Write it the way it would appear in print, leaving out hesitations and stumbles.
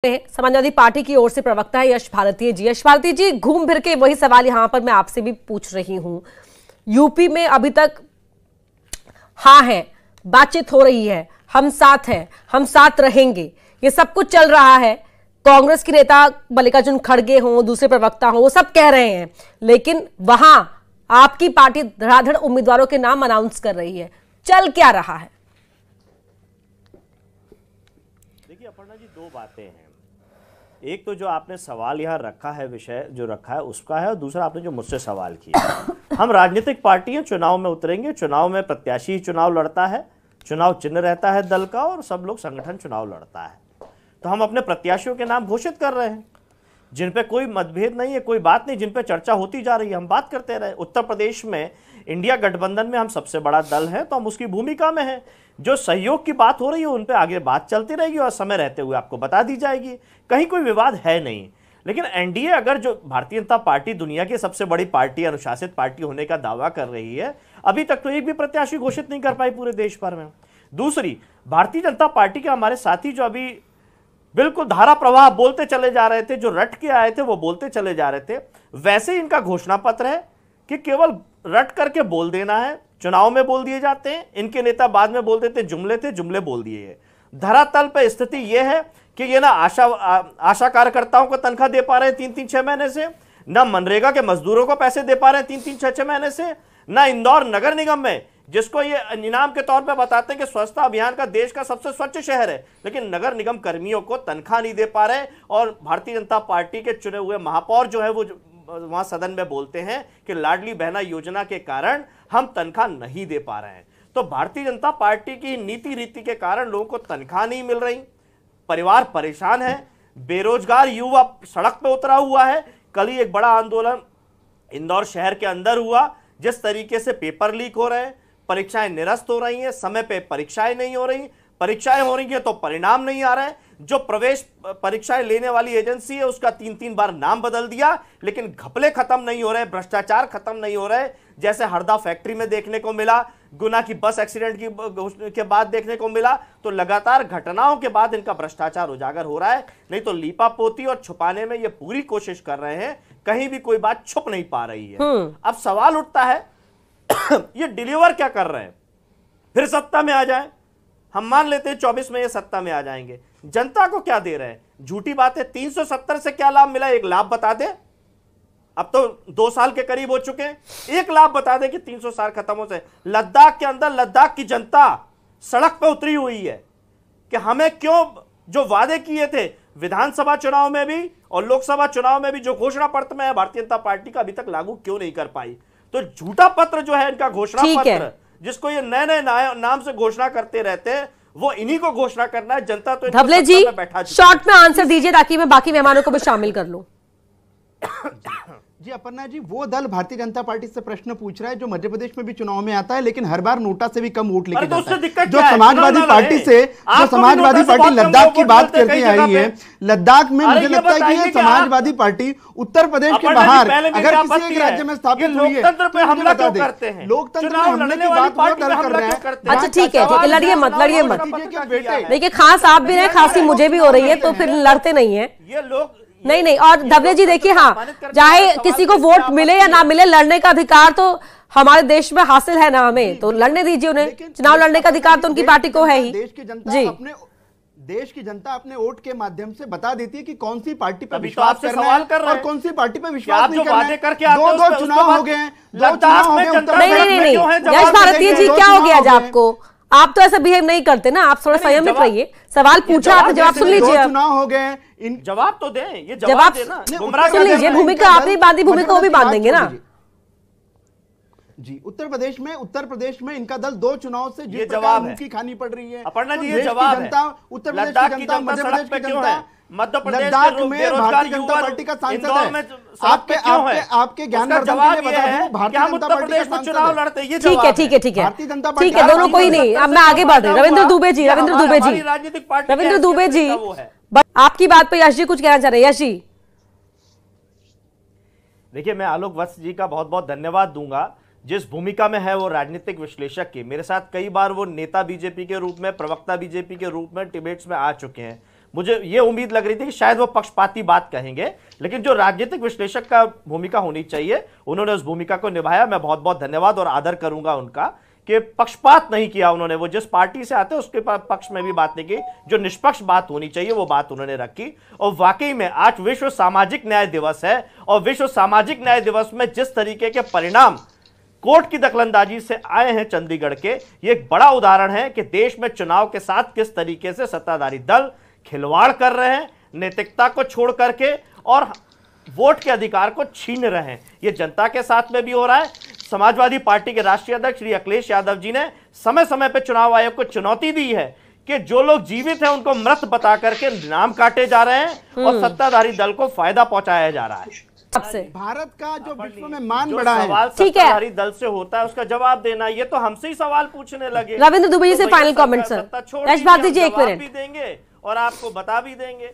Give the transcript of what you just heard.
Samajwadi party की ओर से प्रवक्ता है यश भारती जी। यश भारती जी, घूम फिर के वही सवाल यहां पर मैं आपसे भी पूछ रही हूं। यूपी में अभी तक हाँ है, बातचीत हो रही है, हम साथ हैं, हम साथ रहेंगे, ये सब कुछ चल रहा है। कांग्रेस के नेता मल्लिकार्जुन खड़गे हों, दूसरे प्रवक्ता हों, वो सब कह रहे हैं, लेकिन वहां आपकी पार्टी धड़ाधड़ उम्मीदवारों के नाम अनाउंस कर रही है। चल क्या रहा है? देखिए अपर्णा जी, दो बातें हैं। एक तो जो आपने सवाल यहाँ रखा है, विषय जो रखा है उसका है, और दूसरा आपने जो मुझसे सवाल किया। हम राजनीतिक पार्टी हैं, चुनाव में उतरेंगे, चुनाव में प्रत्याशी चुनाव लड़ता है, चुनाव चिन्ह रहता है दल का, और सब लोग संगठन चुनाव लड़ता है। तो हम अपने प्रत्याशियों के नाम घोषित कर रहे हैं, जिन पे कोई मतभेद नहीं है, कोई बात नहीं, जिन पे चर्चा होती जा रही है हम बात करते रहे। उत्तर प्रदेश में इंडिया गठबंधन में हम सबसे बड़ा दल है, तो हम उसकी भूमिका में हैं। जो सहयोग की बात हो रही है उन पे आगे बात चलती रहेगी और समय रहते हुए आपको बता दी जाएगी। कहीं कोई विवाद है नहीं। लेकिन एनडीए, अगर जो भारतीय जनता पार्टी दुनिया की सबसे बड़ी पार्टी, अनुशासित पार्टी होने का दावा कर रही है, अभी तक तो एक भी प्रत्याशी घोषित नहीं कर पाई पूरे देश भर में। दूसरी, भारतीय जनता पार्टी के हमारे साथी जो अभी बिल्कुल धारा प्रवाह बोलते चले जा रहे थे, जो रट के आए थे वो बोलते चले जा रहे थे, वैसे ही इनका घोषणा पत्र है कि केवल रट करके बोल देना है। चुनाव में बोल दिए जाते हैं, इनके नेता बाद में बोल देते जुमले थे, जुमले बोल दिए है। धरातल पर स्थिति यह है कि ये ना आशा कार्यकर्ताओं को तनख्वाह दे पा रहे हैं 3-3-6 महीने से, ना मनरेगा के मजदूरों को पैसे दे पा रहे हैं 3-3-6-6 महीने से, ना इंदौर नगर निगम में, जिसको ये इनाम के तौर पे बताते हैं कि स्वच्छता अभियान का देश का सबसे स्वच्छ शहर है, लेकिन नगर निगम कर्मियों को तनख्वाह नहीं दे पा रहे। और भारतीय जनता पार्टी के चुने हुए महापौर जो है वो वहां सदन में बोलते हैं कि लाडली बहना योजना के कारण हम तनख्वाह नहीं दे पा रहे हैं। तो भारतीय जनता पार्टी की नीति रीति के कारण लोगों को तनख्वाह नहीं मिल रही, परिवार परेशान है, बेरोजगार युवा सड़क पे उतरा हुआ है। कल ही एक बड़ा आंदोलन इंदौर शहर के अंदर हुआ, जिस तरीके से पेपर लीक हो रहे हैं, परीक्षाएं निरस्त हो रही हैं, समय पे परीक्षाएं नहीं हो रही, परीक्षाएं हो रही हैं तो परिणाम नहीं आ रहे हैं। जो प्रवेश परीक्षाएं लेने वाली एजेंसी है उसका 3-3 बार नाम बदल दिया, लेकिन घपले खत्म नहीं हो रहे, भ्रष्टाचार खत्म नहीं हो रहे। जैसे हरदा फैक्ट्री में देखने को मिला, गुना की बस एक्सीडेंट के बाद देखने को मिला, तो लगातार घटनाओं के बाद इनका भ्रष्टाचार उजागर हो रहा है। नहीं तो लीपापोती और छुपाने में ये पूरी कोशिश कर रहे हैं, कहीं भी कोई बात छुप नहीं पा रही है। अब सवाल उठता है ये डिलीवर क्या कर रहे हैं? फिर सत्ता में आ जाए, हम मान लेते हैं 24 में ये सत्ता में आ जाएंगे, जनता को क्या दे रहे हैं? झूठी बात है। 370 से क्या लाभ मिला? एक लाभ बता दे। अब तो 2 साल के करीब हो चुके हैं, एक लाभ बता दे कि 360 खत्म हो जाए। लद्दाख के अंदर लद्दाख की जनता सड़क पे उतरी हुई है कि हमें क्यों जो वादे किए थे विधानसभा चुनाव में भी और लोकसभा चुनाव में भी, जो घोषणा पत्र में है भारतीय जनता पार्टी का, अभी तक लागू क्यों नहीं कर पाई? तो झूठा पत्र जो है इनका, घोषणा पत्र, जिसको ये नए नए नाम से घोषणा करते रहते हैं, वो इन्हीं को घोषणा करना है। जनता तो धवले जी शॉर्ट में आंसर दीजिए ताकि मैं बाकी मेहमानों को भी शामिल कर लूं। जी अपर्णा जी, वो दल भारतीय जनता पार्टी से प्रश्न पूछ रहा है जो मध्य प्रदेश में भी चुनाव में आता है, लेकिन हर बार नोटा से भी कम वोट लेके जाता है। जो समाजवादी पार्टी से, जो समाजवादी पार्टी लद्दाख की बात करके आई है, लद्दाख में मुझे लगता है कि ये समाजवादी पार्टी उत्तर प्रदेश के बाहर अगर किसी एक राज्य में स्थापित हुई है, लोकतंत्र में हमले की बात वो दल कर रहे हैं। अच्छा ठीक है, लड़िए मत, लड़िए मत। देखिए खास आप भी रहे, खांसी मुझे भी हो रही है, तो फिर लड़ते नहीं है ये लोग। नहीं, और धवले जी देखिए, हाँ, चाहे किसी को वोट मिले या ना मिले, लड़ने का अधिकार तो हमारे देश में हासिल है ना, हमें तो लड़ने दीजिए उन्हें। चुनाव लड़ने का अधिकार तो उनकी पार्टी को है ही। देश की जनता अपने वोट के माध्यम से बता देती है कि कौन सी पार्टी पर विश्वास करना है और कौन सी पार्टी पर विश्वास नहीं करना है। दो चुनाव हो गए हैं, नहीं, यश भारती जी क्या हो गया आज आपको? आप तो ऐसा बिहेव नहीं करते ना, आप थोड़ा संयमित रहिए। सवाल पूछा, आपने जवाब सुन लीजिए। चुनाव हो गए, जवाब तो दें, ये जवाब देना, सुन लीजिए। भूमिका आपने बांधी, भूमिका वो भी बांध देंगे ना जी। उत्तर प्रदेश में इनका दल 2 चुनाव से जिस प्रकार मुंह की खानी पड़ रही है। अपर्णा जी, ये जवाब है। उत्तर प्रदेश की जनता, मध्य प्रदेश की जनता, मध्य प्रदेश लद्दाख में भारतीय जनता पार्टी का सांसद है। आपके ज्ञानवर्धन के लिए बता दूं, भारतीय जनता पार्टी का चुनाव लड़ते हैं। ठीक है, ठीक है, ठीक है, ठीक है, दोनों कोई नहीं। अब मैं आगे बढ़ रही हूँ। रविंद्र दुबे जी, आपकी बात पे यश जी कुछ कहना चाह रहे हैं। यश जी देखिए, मैं आलोक वत्स जी का बहुत बहुत धन्यवाद दूंगा, जिस भूमिका में है वो राजनीतिक विश्लेषक की। मेरे साथ कई बार वो नेता बीजेपी के रूप में, प्रवक्ता बीजेपी के रूप में डिबेट्स में आ चुके हैं। मुझे ये उम्मीद लग रही थी कि शायद वो पक्षपाती बात कहेंगे, लेकिन जो राजनीतिक विश्लेषक का भूमिका होनी चाहिए उन्होंने उस भूमिका को निभाया। मैं बहुत बहुत धन्यवाद और आदर करूंगा उनका कि पक्षपात नहीं किया उन्होंने। वो जिस पार्टी से आते हैं उसके पक्ष में भी बात नहीं की, जो निष्पक्ष बात होनी चाहिए वो बात उन्होंने रखी। और वाकई में आज विश्व सामाजिक न्याय दिवस है और विश्व सामाजिक न्याय दिवस में जिस तरीके के परिणाम कोर्ट की दखलंदाजी से आए हैं चंडीगढ़ के, ये एक बड़ा उदाहरण है कि देश में चुनाव के साथ किस तरीके से सत्ताधारी दल खिलवाड़ कर रहे हैं, नैतिकता को छोड़ करके और वोट के अधिकार को छीन रहे हैं। ये जनता के साथ में भी हो रहा है। समाजवादी पार्टी के राष्ट्रीय अध्यक्ष श्री अखिलेश यादव जी ने समय समय पर चुनाव आयोग को चुनौती दी है कि जो लोग जीवित हैं उनको मृत बता करके नाम काटे जा रहे हैं और सत्ताधारी दल को फायदा पहुंचाया जा रहा है। भारत का जो विश्व में मान बढ़ा है, सवाल सत्ताधारी दल से होता है उसका जवाब देना, ये तो हमसे ही सवाल पूछने लगे। रविंद्र दुबे जी से फाइनल कमेंट सर। यश भारती जी एक मिनट भी देंगे और आपको बता भी देंगे।